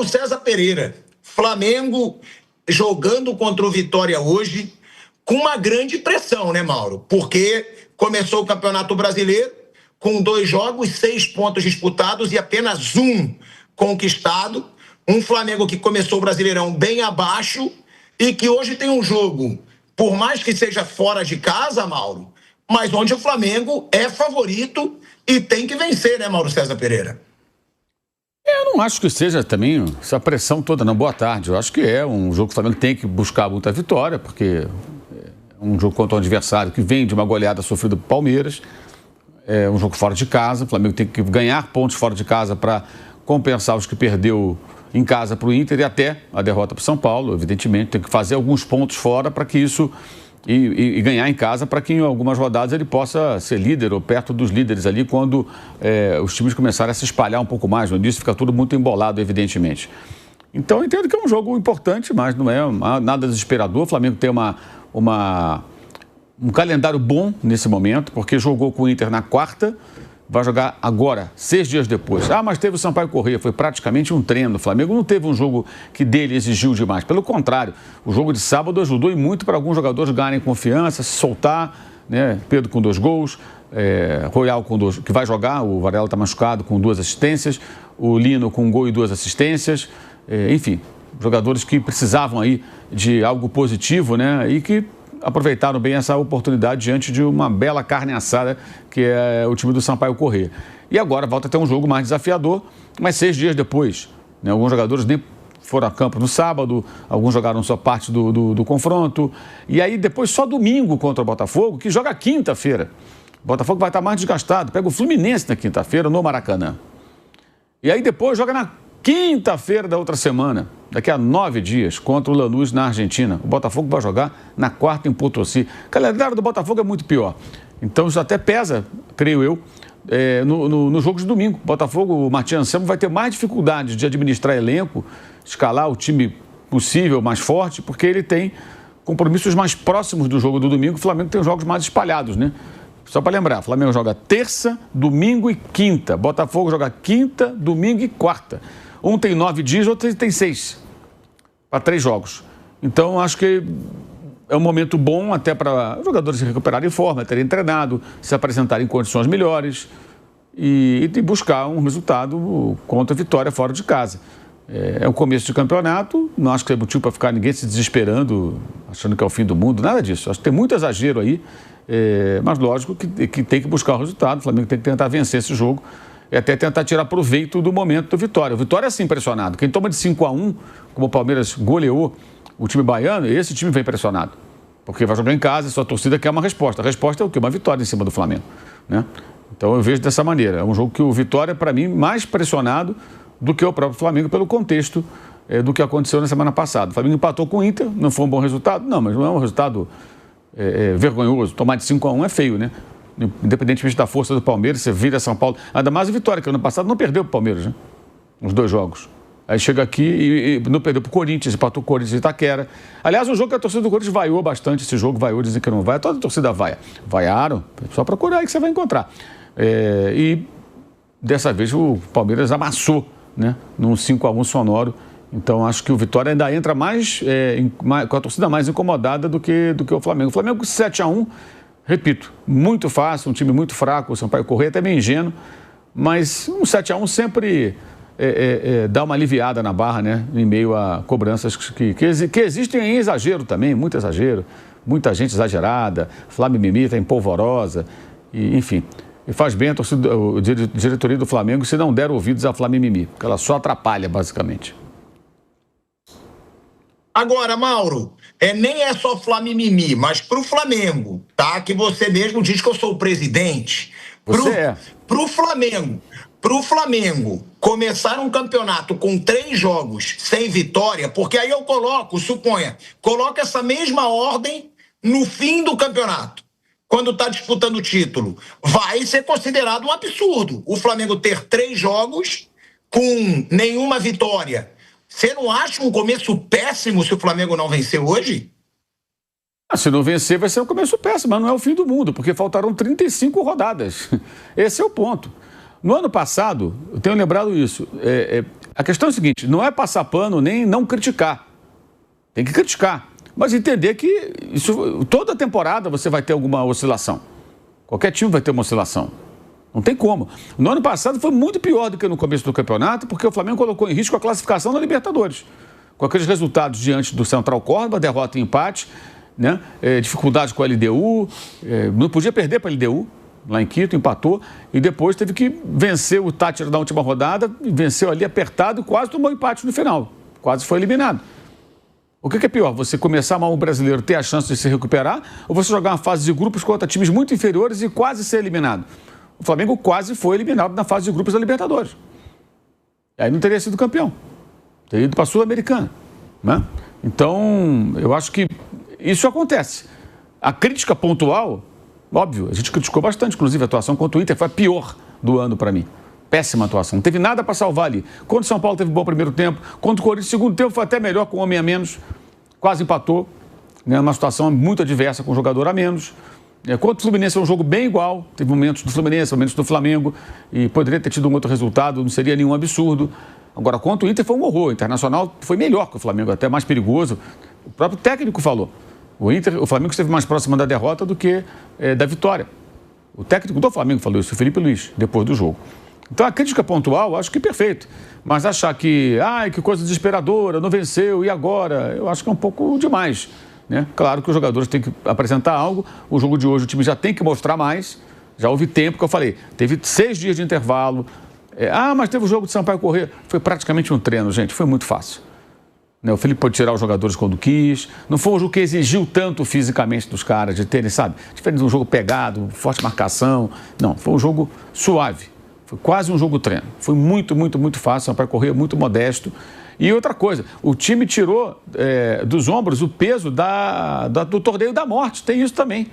Mauro César Pereira, Flamengo jogando contra o Vitória hoje com uma grande pressão, né, Mauro? Porque começou o Campeonato Brasileiro com 2 jogos, 6 pontos disputados e apenas 1 conquistado. Um Flamengo que começou o Brasileirão bem abaixo e que hoje tem um jogo, por mais que seja fora de casa, Mauro, mas onde o Flamengo é favorito e tem que vencer, né, Mauro César Pereira? Eu não acho que seja também essa pressão toda, não. Boa tarde. Eu acho que é um jogo que o Flamengo tem que buscar muita vitória, porque é um jogo contra um adversário que vem de uma goleada sofrida por Palmeiras. É um jogo fora de casa. O Flamengo tem que ganhar pontos fora de casa para compensar os que perdeu em casa para o Inter e até a derrota para o São Paulo. Evidentemente, tem que fazer alguns pontos fora para que isso... E ganhar em casa para que em algumas rodadas ele possa ser líder ou perto dos líderes ali quando os times começarem a se espalhar um pouco mais. No início fica tudo muito embolado, evidentemente. Então eu entendo que é um jogo importante, mas não é nada desesperador. O Flamengo tem um calendário bom nesse momento, porque jogou com o Inter na quarta, vai jogar agora, 6 dias depois. Ah, mas teve o Sampaio Corrêa, foi praticamente um treino. O Flamengo não teve um jogo que dele exigiu demais. Pelo contrário, o jogo de sábado ajudou e muito para alguns jogadores ganharem confiança, se soltar, né? Pedro com 2 gols, Royal com 2, que vai jogar, o Varela está machucado com 2 assistências, o Lino com 1 gol e 2 assistências, enfim, jogadores que precisavam aí de algo positivo, né? E que aproveitaram bem essa oportunidade diante de uma bela carne assada que é o time do Sampaio Corrêa. E agora volta a ter um jogo mais desafiador, mas 6 dias depois, né? Alguns jogadores nem foram a campo no sábado, alguns jogaram só parte do confronto, e aí depois só domingo contra o Botafogo, que joga quinta-feira. O Botafogo vai estar mais desgastado, pega o Fluminense na quinta-feira no Maracanã. E aí depois joga na quinta-feira da outra semana, daqui a 9 dias, contra o Lanús na Argentina. O Botafogo vai jogar na quarta em Potosí. O calendário do Botafogo é muito pior. Então isso até pesa, creio eu, no jogo de domingo. O Botafogo, o Martin Anselmo vai ter mais dificuldade de administrar elenco, escalar o time possível, mais forte, porque ele tem compromissos mais próximos do jogo do domingo. O Flamengo tem os jogos mais espalhados, né? Só para lembrar, o Flamengo joga terça, domingo e quinta. Botafogo joga quinta, domingo e quarta. Um tem 9 dias, outro tem 6. Para 3 jogos. Então, acho que é um momento bom até para os jogadores se recuperarem em forma, terem treinado, se apresentarem em condições melhores e buscar um resultado contra a Vitória fora de casa. É o começo de campeonato, não acho que é motivo para ficar ninguém se desesperando, achando que é o fim do mundo, nada disso. Acho que tem muito exagero aí, mas lógico que tem que buscar o resultado. O Flamengo tem que tentar vencer esse jogo e até tentar tirar proveito do momento do Vitória. O Vitória é assim impressionado. Quem toma de 5-1, como o Palmeiras goleou o time baiano, esse time vem impressionado. Porque vai jogar em casa e sua torcida quer uma resposta. A resposta é o quê? Uma vitória em cima do Flamengo, né? Então eu vejo dessa maneira. É um jogo que o Vitória, para mim, mais pressionado do que o próprio Flamengo pelo contexto do que aconteceu na semana passada. O Flamengo empatou com o Inter, não foi um bom resultado? Não, mas não é um resultado vergonhoso. Tomar de 5-1 é feio, né? Independentemente da força do Palmeiras, você vira São Paulo. Ainda mais a Vitória, que ano passado não perdeu para o Palmeiras, né? Os 2 jogos. Aí chega aqui e não perdeu para o Corinthians, empatou o Corinthians e Itaquera. Aliás, um jogo que a torcida do Corinthians vaiou bastante, esse jogo vaiou, dizem que não vai. Toda a torcida vaia. Vaiaram, só procurar aí que você vai encontrar. E dessa vez o Palmeiras amassou, né? Num 5-1 sonoro. Então acho que o Vitória ainda entra mais com a torcida mais incomodada do que o Flamengo. O Flamengo com 7-1, repito, muito fácil, um time muito fraco, o Sampaio Corrêa até meio ingênuo, mas um 7-1 sempre dá uma aliviada na barra, né? Em meio a cobranças que existem em exagero também, muito exagero, muita gente exagerada, Flamimimi está em polvorosa, e, enfim. E faz bem a diretoria do Flamengo se não der ouvidos à Flamimimi, porque ela só atrapalha, basicamente. Agora, Mauro, nem é só Flamimimi, mas pro Flamengo, tá? Que você mesmo diz que eu sou o presidente. Pro Flamengo começar um campeonato com 3 jogos sem vitória, porque aí eu coloco essa mesma ordem no fim do campeonato, quando está disputando o título, vai ser considerado um absurdo o Flamengo ter 3 jogos com nenhuma vitória. Você não acha um começo péssimo se o Flamengo não vencer hoje? Se não vencer, vai ser um começo péssimo, mas não é o fim do mundo, porque faltaram 35 rodadas. Esse é o ponto. No ano passado, eu tenho lembrado isso, A questão é a seguinte, não é passar pano nem não criticar. Tem que criticar, mas entender que toda temporada você vai ter alguma oscilação. Qualquer time vai ter uma oscilação. Não tem como. No ano passado foi muito pior do que no começo do campeonato, porque o Flamengo colocou em risco a classificação na Libertadores. Com aqueles resultados diante do Central Córdoba, derrota e empate, né? Dificuldade com a LDU, não podia perder para a LDU, lá em Quito, empatou, e depois teve que vencer o Táchira na última rodada, venceu ali apertado e quase tomou empate no final, quase foi eliminado. O que é pior, você começar mal o brasileiro, ter a chance de se recuperar, ou você jogar uma fase de grupos contra times muito inferiores e quase ser eliminado? O Flamengo quase foi eliminado na fase de grupos da Libertadores. E aí não teria sido campeão, teria ido para a Sul-Americana, né? Então, eu acho que isso acontece. A crítica pontual, óbvio, a gente criticou bastante, inclusive a atuação contra o Inter foi a pior do ano para mim. Péssima atuação, não teve nada para salvar ali. Contra o São Paulo teve bom primeiro tempo, contra o Corinthians, segundo tempo foi até melhor com um homem a menos, quase empatou, né? Uma situação muito adversa com um jogador a menos. Contra o Fluminense é um jogo bem igual, teve momentos do Fluminense, momentos do Flamengo, e poderia ter tido um outro resultado, não seria nenhum absurdo. Agora, contra o Inter foi um horror, o Internacional foi melhor que o Flamengo, até mais perigoso. O próprio técnico falou, o Flamengo esteve mais próximo da derrota do que da vitória. O técnico do Flamengo falou isso, o Felipe Luiz, depois do jogo. Então, a crítica pontual, acho que é perfeito. Mas achar que coisa desesperadora, não venceu, e agora? Eu acho que é um pouco demais, né? Claro que os jogadores têm que apresentar algo. O jogo de hoje, o time já tem que mostrar mais. Já houve tempo que eu falei. Teve 6 dias de intervalo. Mas teve o jogo de Sampaio Corrêa. Foi praticamente um treino, gente. Foi muito fácil. O Felipe pôde tirar os jogadores quando quis. Não foi um jogo que exigiu tanto fisicamente dos caras, de terem, sabe? Diferente de um jogo pegado, forte marcação. Não, foi um jogo suave. Foi quase um jogo treino. Foi muito, muito, muito fácil. Sampaio Corrêa muito modesto. E outra coisa, o time tirou dos ombros o peso do torneio da morte. Tem isso também.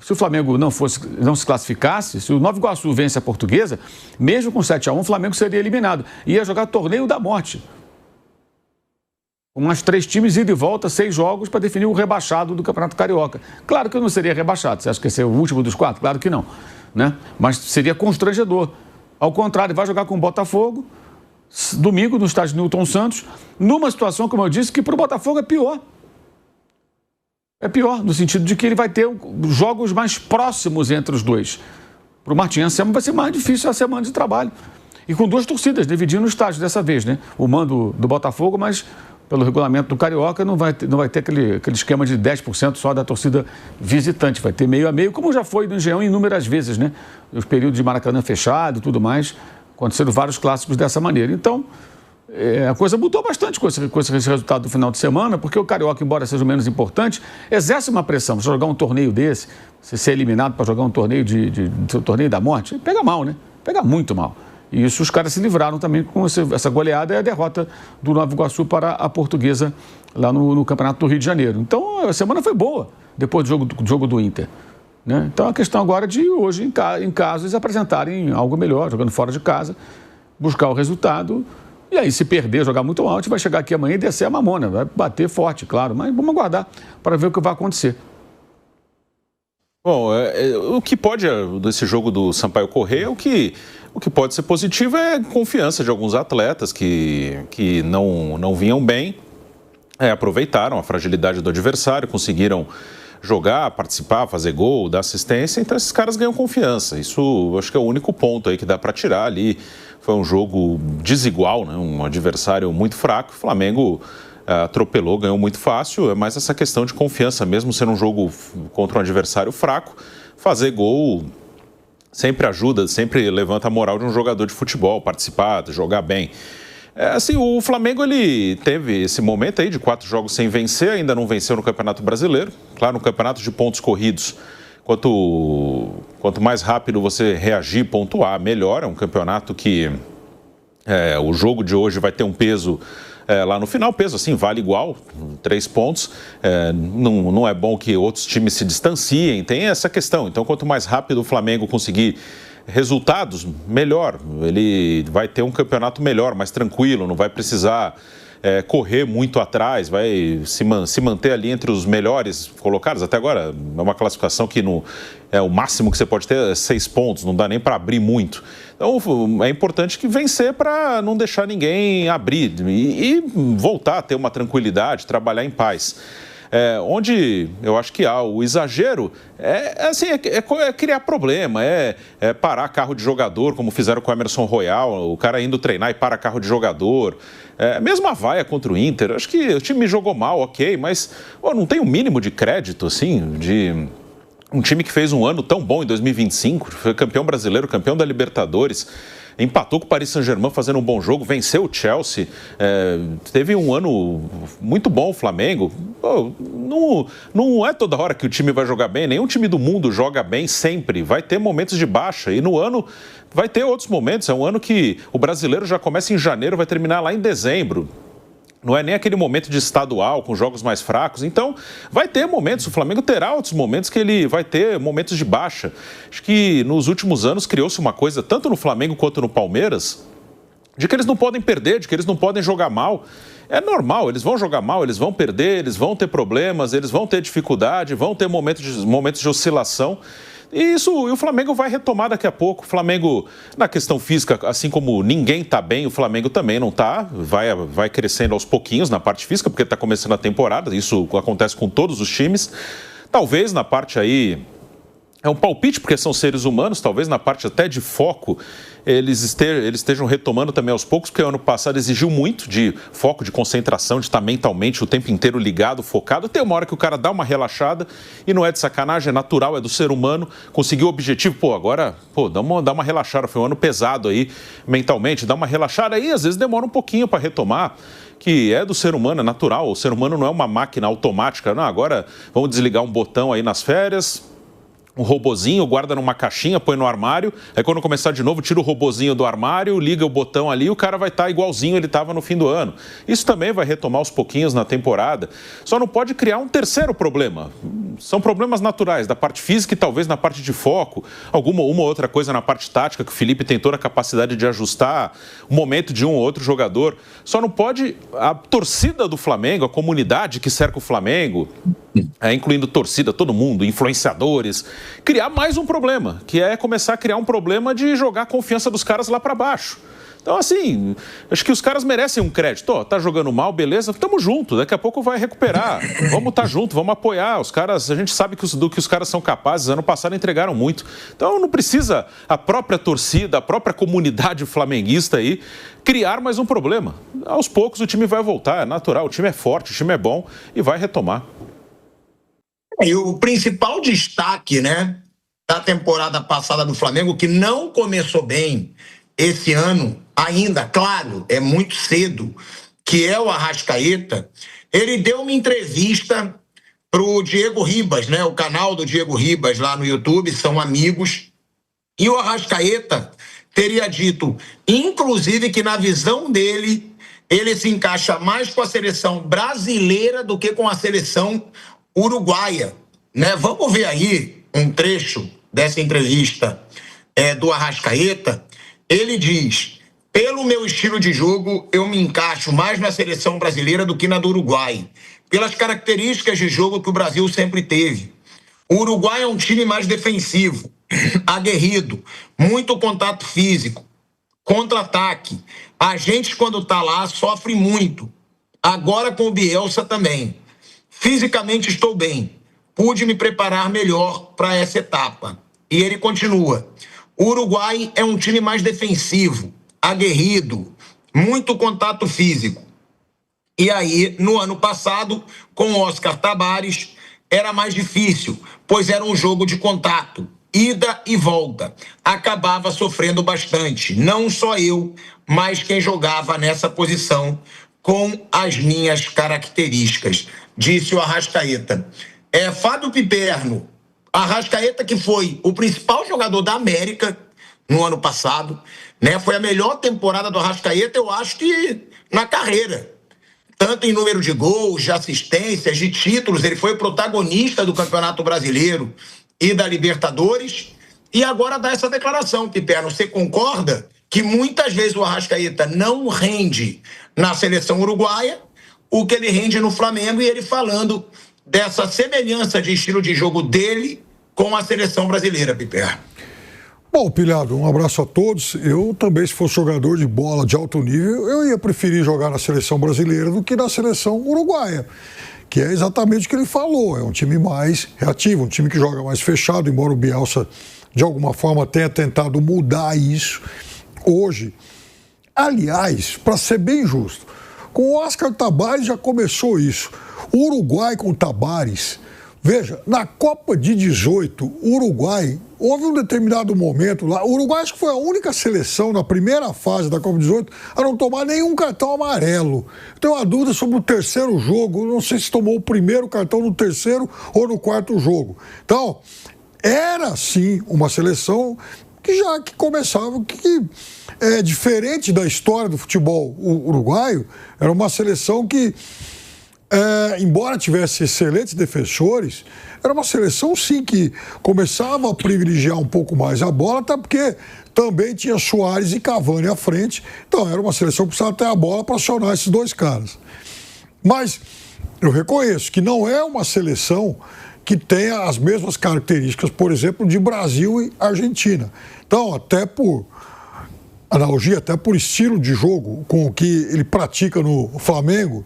Se o Flamengo não se classificasse, se o Nova Iguaçu vence a Portuguesa, mesmo com 7-1, o Flamengo seria eliminado. Ia jogar torneio da morte. Com mais 3 times, ida e volta, 6 jogos para definir o rebaixado do Campeonato Carioca. Claro que eu não seria rebaixado. Você acha que ia ser o último dos 4? Claro que não, né? Mas seria constrangedor. Ao contrário, vai jogar com o Botafogo, domingo, no estádio Newton Santos, numa situação, como eu disse, que para o Botafogo é pior. É pior, no sentido de que ele vai ter jogos mais próximos entre os dois. Para o Martim Anselmo vai ser mais difícil a semana de trabalho. E com 2 torcidas, dividindo o estádio dessa vez, né? O mando do Botafogo, mas pelo regulamento do Carioca não vai ter aquele esquema de 10% só da torcida visitante. Vai ter meio a meio, como já foi no Engenhão inúmeras vezes, né? Os períodos de Maracanã fechado e tudo mais. Aconteceram vários clássicos dessa maneira. Então, a coisa mudou bastante com esse resultado do final de semana, porque o Carioca, embora seja o menos importante, exerce uma pressão. Você jogar um torneio desse, você ser eliminado para jogar um torneio torneio da morte, pega mal, né? Pega muito mal. E isso os caras se livraram também com essa goleada e a derrota do Nova Iguaçu para a Portuguesa lá no Campeonato do Rio de Janeiro. Então, a semana foi boa, depois do jogo do Inter, né? Então, a questão agora é de hoje, em casa, eles apresentarem algo melhor, jogando fora de casa, buscar o resultado. E aí, se perder, jogar muito alto, vai chegar aqui amanhã e descer a mamona. Vai bater forte, claro, mas vamos aguardar para ver o que vai acontecer. Bom, o que pode, desse jogo do Sampaio Corrêa, o que pode ser positivo é a confiança de alguns atletas que não vinham bem, aproveitaram a fragilidade do adversário, conseguiram jogar, participar, fazer gol, dar assistência, então esses caras ganham confiança. Isso acho que é o único ponto aí que dá para tirar ali. Foi um jogo desigual, né? Um adversário muito fraco. O Flamengo atropelou, ganhou muito fácil. É mais essa questão de confiança, mesmo sendo um jogo contra um adversário fraco. Fazer gol sempre ajuda, sempre levanta a moral de um jogador de futebol, participar, jogar bem. Assim, o Flamengo ele teve esse momento aí de 4 jogos sem vencer, ainda não venceu no Campeonato Brasileiro. Claro, no campeonato de pontos corridos, quanto mais rápido você reagir, pontuar, melhor. É um campeonato que o jogo de hoje vai ter um peso lá no final. Peso assim, vale igual, 3 pontos. Não é bom que outros times se distanciem, tem essa questão. Então, quanto mais rápido o Flamengo conseguir resultados, melhor. Ele vai ter um campeonato melhor, mais tranquilo, não vai precisar correr muito atrás, vai se manter ali entre os melhores colocados. Até agora é uma classificação que o máximo que você pode ter é 6 pontos, não dá nem para abrir muito. Então é importante que vencer para não deixar ninguém abrir e voltar a ter uma tranquilidade, trabalhar em paz. Onde eu acho que há o exagero é criar problema, parar carro de jogador, como fizeram com o Emerson Royal, o cara indo treinar e para carro de jogador. Mesmo a vaia contra o Inter, acho que o time jogou mal, ok, mas não tem o mínimo de crédito, assim, de um time que fez um ano tão bom em 2025, foi campeão brasileiro, campeão da Libertadores, empatou com o Paris Saint-Germain fazendo um bom jogo, venceu o Chelsea, teve um ano muito bom o Flamengo. Não é toda hora que o time vai jogar bem, nenhum time do mundo joga bem sempre, vai ter momentos de baixa e no ano vai ter outros momentos. É um ano que o brasileiro já começa em janeiro, vai terminar lá em dezembro. Não é nem aquele momento de estadual, com jogos mais fracos. Então, vai ter momentos, o Flamengo terá outros momentos que ele vai ter momentos de baixa. Acho que nos últimos anos criou-se uma coisa, tanto no Flamengo quanto no Palmeiras, de que eles não podem perder, de que eles não podem jogar mal. É normal, eles vão jogar mal, eles vão perder, eles vão ter problemas, eles vão ter dificuldade, vão ter momentos de oscilação. E o Flamengo vai retomar daqui a pouco. O Flamengo, na questão física, assim como ninguém está bem, o Flamengo também não está. Vai crescendo aos pouquinhos na parte física, porque está começando a temporada. Isso acontece com todos os times. Talvez na parte aí... É um palpite, porque são seres humanos, talvez na parte até de foco eles estejam retomando também aos poucos, porque o ano passado exigiu muito de foco, de concentração, de estar mentalmente o tempo inteiro ligado, focado. Tem uma hora que o cara dá uma relaxada e não é de sacanagem, é natural, é do ser humano. Conseguiu o objetivo, agora dá uma relaxada. Foi um ano pesado aí mentalmente, dá uma relaxada aí, às vezes demora um pouquinho para retomar, que é do ser humano, é natural. O ser humano não é uma máquina automática. Não, agora vamos desligar um botão aí nas férias, um robozinho, guarda numa caixinha, põe no armário, aí quando começar de novo, tira o robozinho do armário, liga o botão ali e o cara vai estar igualzinho ele estava no fim do ano. Isso também vai retomar aos pouquinhos na temporada. Só não pode criar um terceiro problema. São problemas naturais, da parte física e talvez na parte de foco. Uma outra coisa na parte tática, que o Felipe tem toda a capacidade de ajustar o momento de um ou outro jogador. Só não pode a torcida do Flamengo, a comunidade que cerca o Flamengo, incluindo torcida, todo mundo, influenciadores, criar mais um problema, que é começar a criar um problema de jogar a confiança dos caras lá para baixo. Então, assim, acho que os caras merecem um crédito. Tá jogando mal, beleza, tamo junto, daqui a pouco vai recuperar. Vamos estar junto, vamos apoiar. Os caras, a gente sabe do que os caras são capazes, ano passado entregaram muito. Então, não precisa a própria torcida, a própria comunidade flamenguista aí criar mais um problema. Aos poucos o time vai voltar, é natural, o time é forte, o time é bom e vai retomar. E o principal destaque, da temporada passada do Flamengo, que não começou bem esse ano ainda, claro, é muito cedo, que é o Arrascaeta. Ele deu uma entrevista pro Diego Ribas, o canal do Diego Ribas lá no YouTube, são amigos, e o Arrascaeta teria dito, inclusive, que na visão dele, ele se encaixa mais com a seleção brasileira do que com a seleção uruguaia, Vamos ver aí um trecho dessa entrevista do Arrascaeta. Ele diz: pelo meu estilo de jogo, eu me encaixo mais na seleção brasileira do que na do Uruguai, pelas características de jogo que o Brasil sempre teve. O Uruguai é um time mais defensivo, aguerrido, muito contato físico, contra-ataque. A gente, quando tá lá, sofre muito. Agora com o Bielsa também. Fisicamente estou bem. Pude me preparar melhor para essa etapa. E ele continua. O Uruguai é um time mais defensivo, aguerrido, muito contato físico. E aí, no ano passado, com o Oscar Tabares, era mais difícil, pois era um jogo de contato, ida e volta. Acabava sofrendo bastante, não só eu, mas quem jogava nessa posição com as minhas características, disse o Arrascaeta. Fábio Piperno, Arrascaeta, que foi o principal jogador da América no ano passado, foi a melhor temporada do Arrascaeta, eu acho que na carreira. Tanto em número de gols, de assistências, de títulos, ele foi protagonista do Campeonato Brasileiro e da Libertadores, e agora dá essa declaração, Piperno. Você concorda que muitas vezes o Arrascaeta não rende na seleção uruguaia o que ele rende no Flamengo, e ele falando dessa semelhança de estilo de jogo dele com a seleção brasileira, Piper. Bom, Pilhado, um abraço a todos. Eu também, se fosse jogador de bola de alto nível, eu ia preferir jogar na seleção brasileira do que na seleção uruguaia, que é exatamente o que ele falou. É um time mais reativo, um time que joga mais fechado, embora o Bielsa, de alguma forma, tenha tentado mudar isso hoje. Aliás, para ser bem justo, com o Oscar Tabárez já começou isso. O Uruguai com o Tabárez, veja, na Copa de 18, o Uruguai, houve um determinado momento lá, o Uruguai acho que foi a única seleção na primeira fase da Copa de 18 a não tomar nenhum cartão amarelo. Tenho uma dúvida sobre o terceiro jogo, não sei se tomou o primeiro cartão no terceiro ou no quarto jogo. Então, era sim uma seleção que começava, que é diferente da história do futebol uruguaio, era uma seleção que, embora tivesse excelentes defensores, era uma seleção sim que começava a privilegiar um pouco mais a bola, até porque também tinha Suárez e Cavani à frente, então era uma seleção que precisava ter a bola para acionar esses dois caras. Mas eu reconheço que não é uma seleção que tenha as mesmas características, por exemplo, de Brasil e Argentina. Então, até por analogia, até por estilo de jogo com o que ele pratica no Flamengo,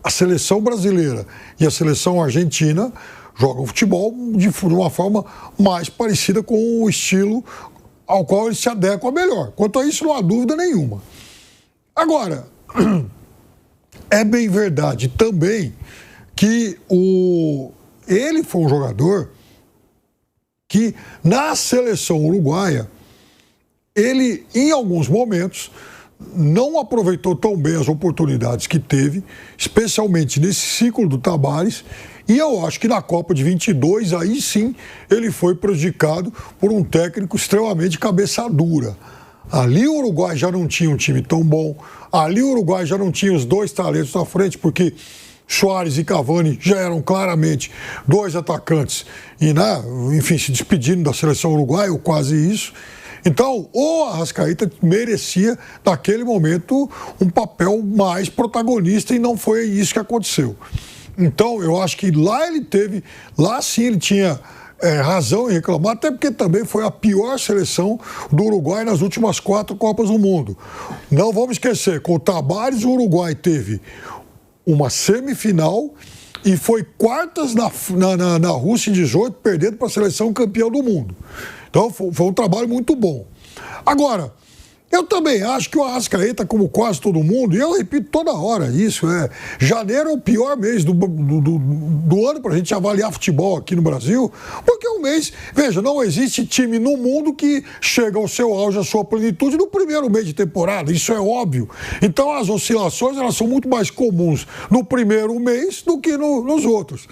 a seleção brasileira e a seleção argentina jogam futebol de uma forma mais parecida com o estilo ao qual eles se adequam melhor. Quanto a isso, não há dúvida nenhuma. Agora, é bem verdade também que ele foi um jogador que, na seleção uruguaia, ele, em alguns momentos, não aproveitou tão bem as oportunidades que teve, especialmente nesse ciclo do Tabárez, e eu acho que na Copa de 22, aí sim, ele foi prejudicado por um técnico extremamente cabeça dura. Ali o Uruguai já não tinha um time tão bom, ali o Uruguai já não tinha os dois talentos na frente, porque Suárez e Cavani já eram claramente dois atacantes e, enfim, se despedindo da seleção uruguaia, ou quase isso. Então, o Arrascaeta merecia, naquele momento, um papel mais protagonista, e não foi isso que aconteceu. Então, eu acho que lá sim ele tinha razão em reclamar, até porque também foi a pior seleção do Uruguai nas últimas 4 Copas do Mundo. Não vamos esquecer, com o Tabárez, o Uruguai teve uma semifinal e foi quartas na Rússia em 18, perdendo para a seleção campeã do mundo. Então foi um trabalho muito bom. Agora, eu também acho que o Arrascaeta, como quase todo mundo, e eu repito toda hora isso, janeiro é o pior mês do ano para a gente avaliar futebol aqui no Brasil, porque é um mês, veja, não existe time no mundo que chega ao seu auge, à sua plenitude no primeiro mês de temporada, isso é óbvio. Então as oscilações, elas são muito mais comuns no primeiro mês do que nos outros.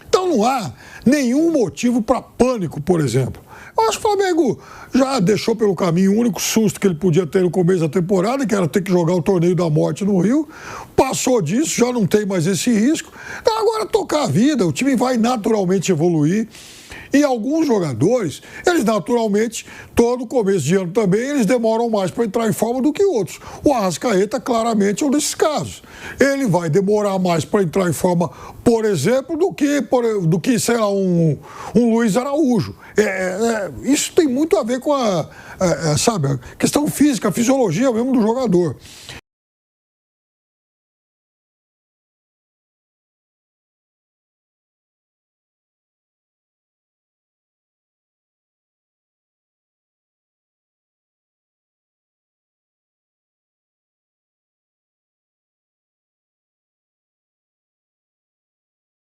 Então não há nenhum motivo para pânico, por exemplo. Eu acho que o Flamengo já deixou pelo caminho o único susto que ele podia ter no começo da temporada, que era ter que jogar o Torneio da Morte no Rio. Passou disso, já não tem mais esse risco. Então agora tocar a vida, o time vai naturalmente evoluir. E alguns jogadores, eles naturalmente, todo começo de ano também, eles demoram mais para entrar em forma do que outros. O Arrascaeta claramente é um desses casos. Ele vai demorar mais para entrar em forma, por exemplo, do que sei lá, um Luiz Araújo. Isso tem muito a ver com a questão física, a fisiologia mesmo do jogador.